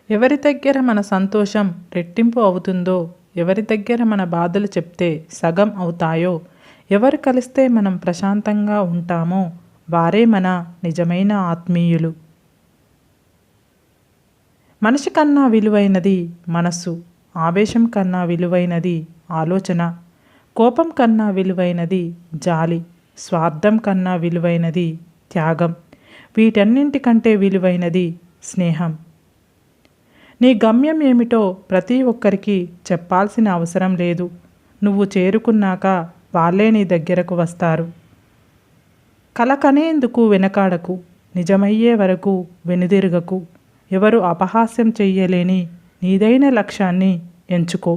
ఎవరి దగ్గర మన సంతోషం రెట్టింపు అవుతుందో, ఎవరి దగ్గర మన బాధలు చెప్తే సగం అవుతాయో, ఎవరు కలిస్తే మనం ప్రశాంతంగా ఉంటామో వారే మన నిజమైన ఆత్మీయులు. మనిషి కన్నా విలువైనది మనస్సు, ఆవేశం కన్నా విలువైనది ఆలోచన, కోపం కన్నా విలువైనది జాలి, స్వార్థం కన్నా విలువైనది త్యాగం, వీటన్నింటికంటే విలువైనది స్నేహం. నీ గమ్యం ఏమిటో ప్రతి ఒక్కరికి చెప్పాల్సిన అవసరం లేదు. నువ్వు చేరుకున్నాక వాళ్ళే నీ దగ్గరకు వస్తారు. కల కనేందుకు వెనకాడకు, నిజమయ్యే వరకు వెనుదిరగకు. ఎవరు అపహాస్యం చెయ్యలేని నీదైన లక్ష్యాన్ని ఎంచుకో.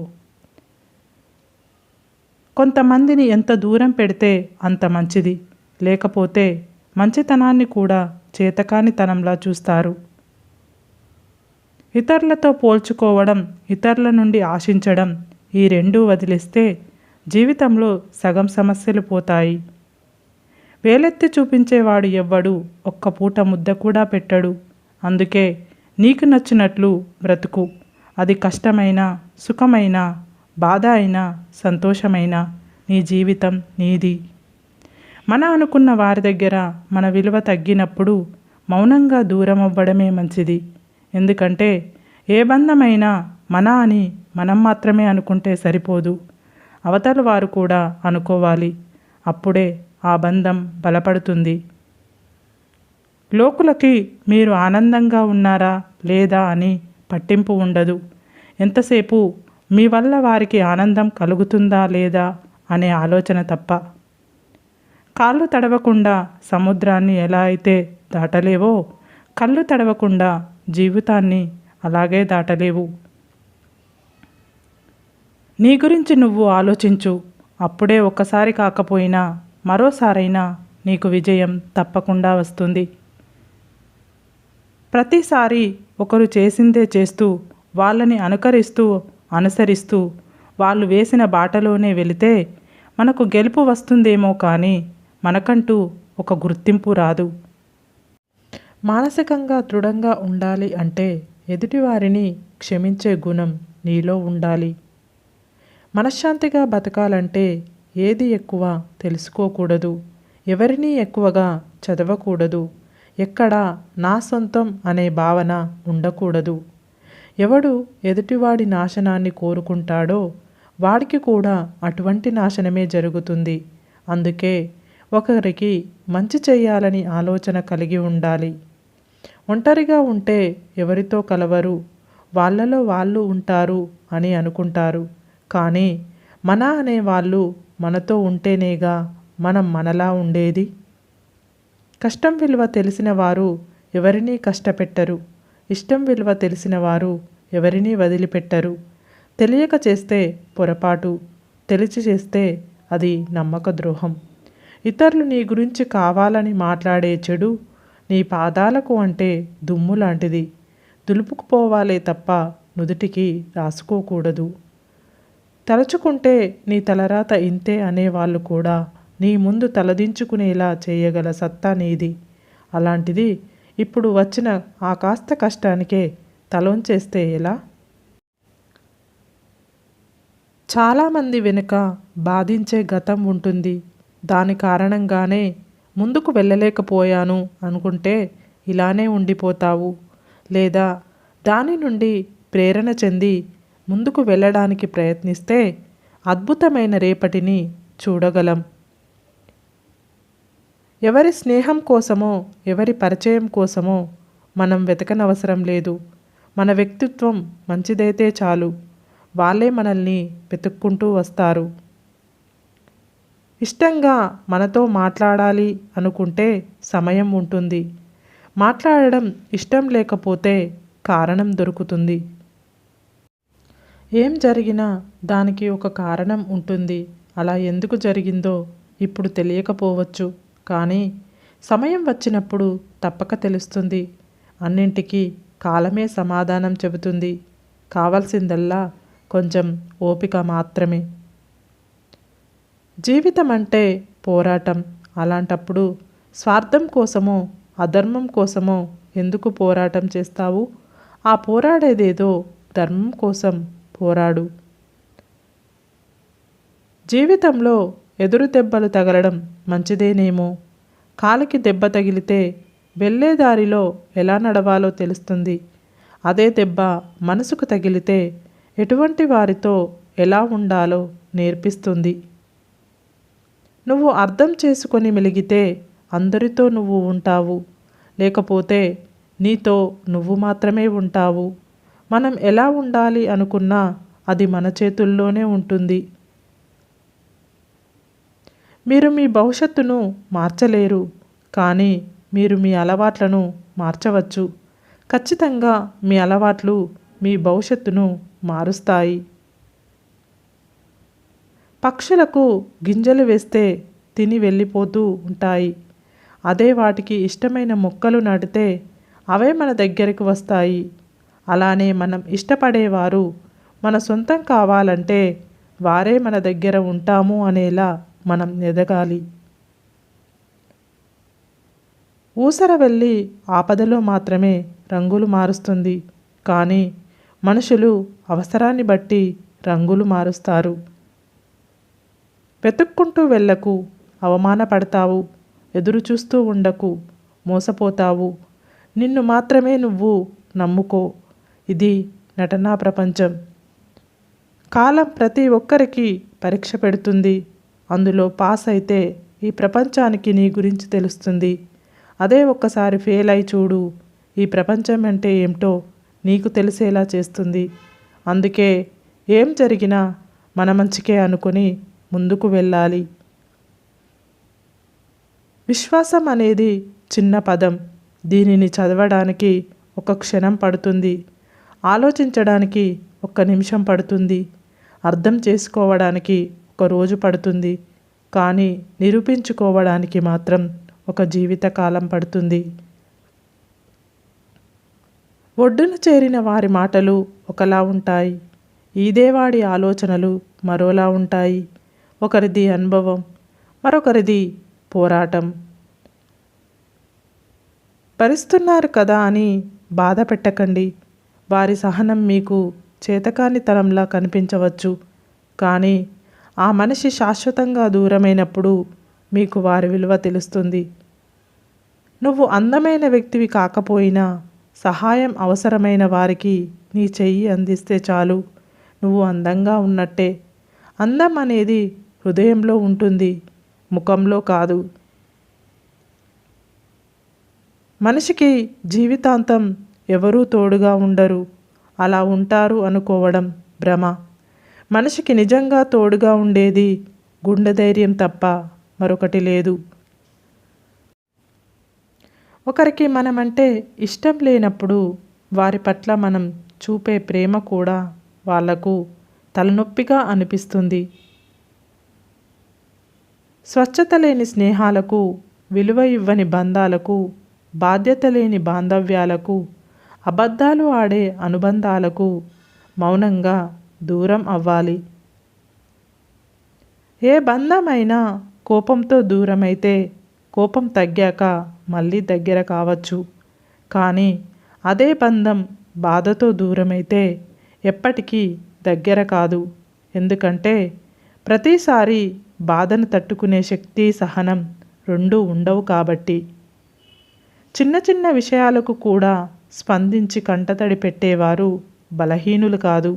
కొంతమందిని ఎంత దూరం పెడితే అంత మంచిది. లేకపోతే మంచితనాన్ని కూడా చేతకానితనంలా చూస్తారు. ఇతరులతో పోల్చుకోవడం, ఇతరుల నుండి ఆశించడం, ఈ రెండూ వదిలేస్తే జీవితంలో సగం సమస్యలు పోతాయి. వేలెత్తి చూపించేవాడు ఎవ్వడు ఒక్క పూట ముద్ద కూడా పెట్టడు. అందుకే నీకు నచ్చినట్లు బ్రతుకు. అది కష్టమైనా, సుఖమైనా, బాధ అయినా, సంతోషమైనా నీ జీవితం నీది. మన అనుకున్న వారి దగ్గర మన విలువ తగ్గినప్పుడు మౌనంగా దూరం అవ్వడమే మంచిది. ఎందుకంటే ఏ బంధమైనా మన అని మనం మాత్రమే అనుకుంటే సరిపోదు, అవతల వారు కూడా అనుకోవాలి. అప్పుడే ఆ బంధం బలపడుతుంది. లోకులకి మీరు ఆనందంగా ఉన్నారా లేదా అని పట్టింపు ఉండదు. ఎంతసేపు మీ వల్ల వారికి ఆనందం కలుగుతుందా లేదా అనే ఆలోచన తప్ప. కాళ్ళు తడవకుండా సముద్రాన్ని ఎలా అయితే దాటలేవో, కళ్ళు తడవకుండా జీవితాన్ని అలాగే దాటలేవు. నీ గురించి నువ్వు ఆలోచించు. అప్పుడే ఒక్కసారి కాకపోయినా మరోసారైనా నీకు విజయం తప్పకుండా వస్తుంది. ప్రతిసారి ఒకరు చేసిందే చేస్తూ, వాళ్ళని అనుసరిస్తూ వాళ్ళు వేసిన బాటలోనే వెళితే మనకు గెలుపు వస్తుందేమో కానీ మనకంటూ ఒక గుర్తింపు రాదు. మానసికంగా దృఢంగా ఉండాలి అంటే ఎదుటివారిని క్షమించే గుణం నీలో ఉండాలి. మనశ్శాంతిగా బతకాలంటే ఏది ఎక్కువ తెలుసుకోకూడదు, ఎవరినీ ఎక్కువగా చదవకూడదు, ఎక్కడా నా సొంతం అనే భావన ఉండకూడదు. ఎవడు ఎదుటివాడి నాశనాన్ని కోరుకుంటాడో వాడికి కూడా అటువంటి నాశనమే జరుగుతుంది. అందుకే ఒకరికి మంచి చేయాలని ఆలోచన కలిగి ఉండాలి. ఒంటరిగా ఉంటే ఎవరితో కలవరు, వాళ్ళలో వాళ్ళు ఉంటారు అని అనుకుంటారు. కానీ మన అనే వాళ్ళు మనతో ఉంటేనేగా మనం మనలా ఉండేది. కష్టం విలువ తెలిసిన వారు ఎవరినీ కష్టపెట్టరు. ఇష్టం విలువ తెలిసిన వారు ఎవరినీ వదిలిపెట్టరు. తెలియక చేస్తే పొరపాటు, తెలిసి చేస్తే అది నమ్మక ద్రోహం. ఇతరులు నీ గురించి కావాలని మాట్లాడే చెడు నీ పాదాలకు అంటే దుమ్ము లాంటిది. దులుపుకుపోవాలే తప్ప నుదుటికి రాసుకోకూడదు. తలుచుకుంటే నీ తలరాత ఇంతే అనేవాళ్ళు కూడా నీ ముందు తలదించుకునేలా చేయగల సత్తా నీది. అలాంటిది ఇప్పుడు వచ్చిన ఆ కాస్త కష్టానికే తలొంచేస్తే ఎలా? చాలామంది వెనుక బాధించే గతం ఉంటుంది. దాని కారణంగానే ముందుకు వెళ్ళలేకపోయాను అనుకుంటే ఇలానే ఉండిపోతావు. లేదా దాని నుండి ప్రేరణ చెంది ముందుకు వెళ్ళడానికి ప్రయత్నిస్తే అద్భుతమైన రేపటిని చూడగలం. ఎవరి స్నేహం కోసమో, ఎవరి పరిచయం కోసమో మనం వెతకనవసరం లేదు. మన వ్యక్తిత్వం మంచిదైతే చాలు, వాళ్ళే మనల్ని వెతుక్కుంటూ వస్తారు. ఇష్టంగా మనతో మాట్లాడాలి అనుకుంటే సమయం ఉంటుంది. మాట్లాడడం ఇష్టం లేకపోతే కారణం దొరుకుతుంది. ఏం జరిగినా దానికి ఒక కారణం ఉంటుంది. అలా ఎందుకు జరిగిందో ఇప్పుడు తెలియకపోవచ్చు, కానీ సమయం వచ్చినప్పుడు తప్పక తెలుస్తుంది. అన్నింటికీ కాలమే సమాధానం చెబుతుంది. కావాల్సిందల్లా కొంచెం ఓపిక మాత్రమే. జీవితం అంటే పోరాటం. అలాంటప్పుడు స్వార్థం కోసమో, అధర్మం కోసమో ఎందుకు పోరాటం చేస్తావు? ఆ పోరాడేదేదో ధర్మం కోసం పోరాడు. జీవితంలో ఎదురు దెబ్బలు తగలడం మంచిదేనేమో. కాలికి దెబ్బ తగిలితే వెళ్ళే దారిలో ఎలా నడవాలో తెలుస్తుంది. అదే దెబ్బ మనసుకు తగిలితే ఎటువంటి వారితో ఎలా ఉండాలో నేర్పిస్తుంది. నువ్వు అర్థం చేసుకొని మెలిగితే అందరితో నువ్వు ఉంటావు, లేకపోతే నీతో నువ్వు మాత్రమే ఉంటావు. మనం ఎలా ఉండాలి అనుకున్నా అది మన చేతుల్లోనే ఉంటుంది. మీరు మీ భవిష్యత్తును మార్చలేరు, కానీ మీరు మీ అలవాట్లను మార్చవచ్చు. ఖచ్చితంగా మీ అలవాట్లు మీ భవిష్యత్తును మారుస్తాయి. పక్షులకు గింజలు వేస్తే తిని వెళ్ళిపోతూ ఉంటాయి. అదే వాటికి ఇష్టమైన మొక్కలు నాటితే అవే మన దగ్గరికి వస్తాయి. అలానే మనం ఇష్టపడేవారు మన సొంతం కావాలంటే వారే మన దగ్గర ఉంటాము అనేలా మనం ఎదగాలి. ఊసర వెళ్ళి ఆపదలో మాత్రమే రంగులు మారుస్తుంది, కానీ మనుషులు అవసరాన్ని బట్టి రంగులు మారుస్తారు. వెతుక్కుంటూ వెళ్ళకు, అవమానపడతావు. ఎదురు చూస్తూ ఉండకు, మోసపోతావు. నిన్ను మాత్రమే నువ్వు నమ్ముకో. ఇది నటనా ప్రపంచం. కాలం ప్రతి ఒక్కరికి పరీక్ష పెడుతుంది. అందులో పాస్ అయితే ఈ ప్రపంచానికి నీ గురించి తెలుస్తుంది. అదే ఒక్కసారి ఫెయిల్ అయి చూడు, ఈ ప్రపంచం అంటే ఏమిటో నీకు తెలిసేలా చేస్తుంది. అందుకే ఏం జరిగినా మన మంచికే అనుకొని ముందుకు వెళ్ళాలి. విశ్వాసం అనేది చిన్న పదం. దీనిని చదవడానికి ఒక క్షణం పడుతుంది, ఆలోచించడానికి 1 నిమిషం పడుతుంది, అర్థం చేసుకోవడానికి 1 రోజు పడుతుంది, కానీ నిరూపించుకోవడానికి మాత్రం ఒక జీవితకాలం పడుతుంది. ఒడ్డున చేరిన వారి మాటలు ఒకలా ఉంటాయి, ఈదేవాడి ఆలోచనలు మరోలా ఉంటాయి. ఒకరిది అనుభవం, మరొకరిది పోరాటం. భరిస్తున్నారు కదా అని బాధ పెట్టకండి. వారి సహనం మీకు చేతకానితనంలా కనిపించవచ్చు, కానీ ఆ మనిషి శాశ్వతంగా దూరమైనప్పుడు మీకు వారి విలువ తెలుస్తుంది. నువ్వు అందమైన వ్యక్తివి కాకపోయినా సహాయం అవసరమైన వారికి నీ చెయ్యి అందిస్తే చాలు, నువ్వు అందంగా ఉన్నట్టే. అందం అనేది హృదయంలో ఉంటుంది, ముఖంలో కాదు. మనిషికి జీవితాంతం ఎవరూ తోడుగా ఉండరు. అలా ఉంటారు అనుకోవడం భ్రమ. మనిషికి నిజంగా తోడుగా ఉండేది గుండె ధైర్యం తప్ప మరొకటి లేదు. ఒకరికి మనమంటే ఇష్టం లేనప్పుడు వారి పట్ల మనం చూపే ప్రేమ కూడా వాళ్లకు తలనొప్పిగా అనిపిస్తుంది. స్వచ్ఛత లేని స్నేహాలకు, విలువ ఇవ్వని బంధాలకు, బాధ్యత లేని బాంధవ్యాలకు, అబద్ధాలు ఆడే అనుబంధాలకు మౌనంగా దూరం అవ్వాలి. ఏ బంధమైనా కోపంతో దూరమైతే కోపం తగ్గాక మళ్ళీ దగ్గర కావచ్చు, కానీ అదే బంధం బాధతో దూరమైతే ఎప్పటికీ దగ్గర కాదు. ఎందుకంటే ప్రతిసారి బాధను తట్టుకునే శక్తి, సహనం రెండూ ఉండవు కాబట్టి. చిన్న చిన్న విషయాలకు కూడా స్పందించి కంటతడి పెట్టేవారు బలహీనులు కాదు,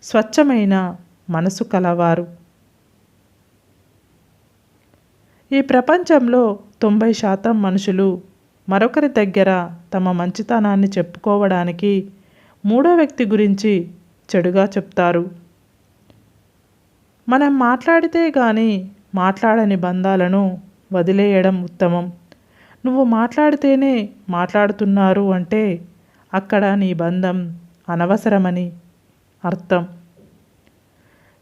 స్వచ్ఛమైన మనసు కలవారు. ఈ ప్రపంచంలో 90% మనుషులు మరొకరి దగ్గర తమ మంచితనాన్ని చెప్పుకోవడానికి మూడో వ్యక్తి గురించి చెడుగా చెప్తారు. మనం మాట్లాడితే కానీ మాట్లాడని బంధాలను వదిలేయడం ఉత్తమం. నువ్వు మాట్లాడితేనే మాట్లాడుతున్నారు అంటే అక్కడ నీ బంధం అనవసరమని అర్థం.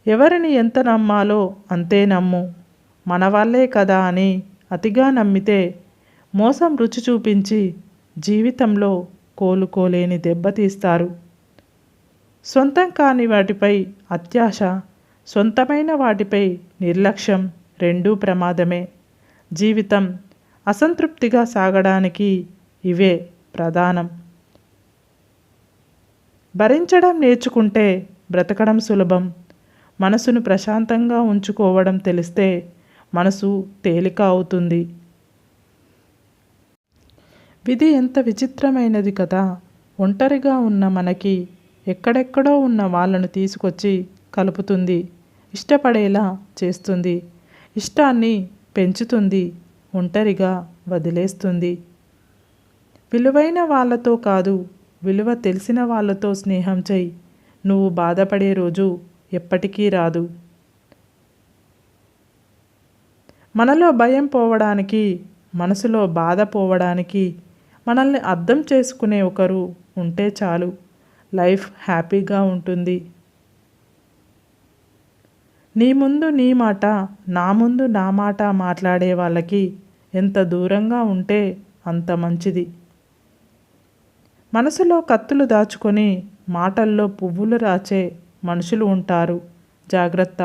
ఎవరిని ఎంత నమ్మాలో అంతే నమ్ము. మన వాళ్ళే కదా అని అతిగా నమ్మితే మోసం రుచి చూపించి జీవితంలో కోలుకోలేని దెబ్బతీస్తారు. సొంతం కాని వాటిపై అత్యాశ, సొంతమైన వాటిపై నిర్లక్ష్యం రెండూ ప్రమాదమే. జీవితం అసంతృప్తిగా సాగడానికి ఇవే ప్రధానం. భరించడం నేర్చుకుంటే బ్రతకడం సులభం. మనసును ప్రశాంతంగా ఉంచుకోవడం తెలిస్తే మనసు తేలిక అవుతుంది. విధి ఎంత విచిత్రమైనది కదా. ఒంటరిగా ఉన్న మనకి ఎక్కడెక్కడో ఉన్న వాళ్ళను తీసుకొచ్చి కలుపుతుంది, ఇష్టపడేలా చేస్తుంది, ఇష్టాన్ని పెంచుతుంది, ఒంటరిగా వదిలేస్తుంది. విలువైన వాళ్ళతో కాదు, విలువ తెలిసిన వాళ్ళతో స్నేహం చెయ్యి. నువ్వు బాధపడే రోజు ఎప్పటికీ రాదు. మనలో భయం పోవడానికి, మనసులో బాధ పోవడానికి మనల్ని అర్థం చేసుకునే ఒకరు ఉంటే చాలు. లైఫ్ హ్యాపీగా ఉంటుంది. నీ ముందు నీ మాట, నా ముందు నా మాట మాట్లాడే వాళ్ళకి ఎంత దూరంగా ఉంటే అంత మంచిది. మనసులో కత్తులు దాచుకొని మాటల్లో పువ్వులు రాచే మనుషులు ఉంటారు. జాగ్రత్త.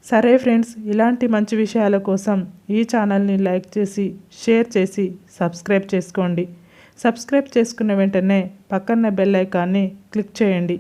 సరే ఫ్రెండ్స్, ఇలాంటి మంచి విషయాల కోసం ఈ ఛానల్ని లైక్ చేసి, షేర్ చేసి, సబ్స్క్రైబ్ చేసుకోండి. సబ్స్క్రైబ్ చేసుకున్న వెంటనే పక్కన బెల్ ఐకాన్ని క్లిక్ చేయండి.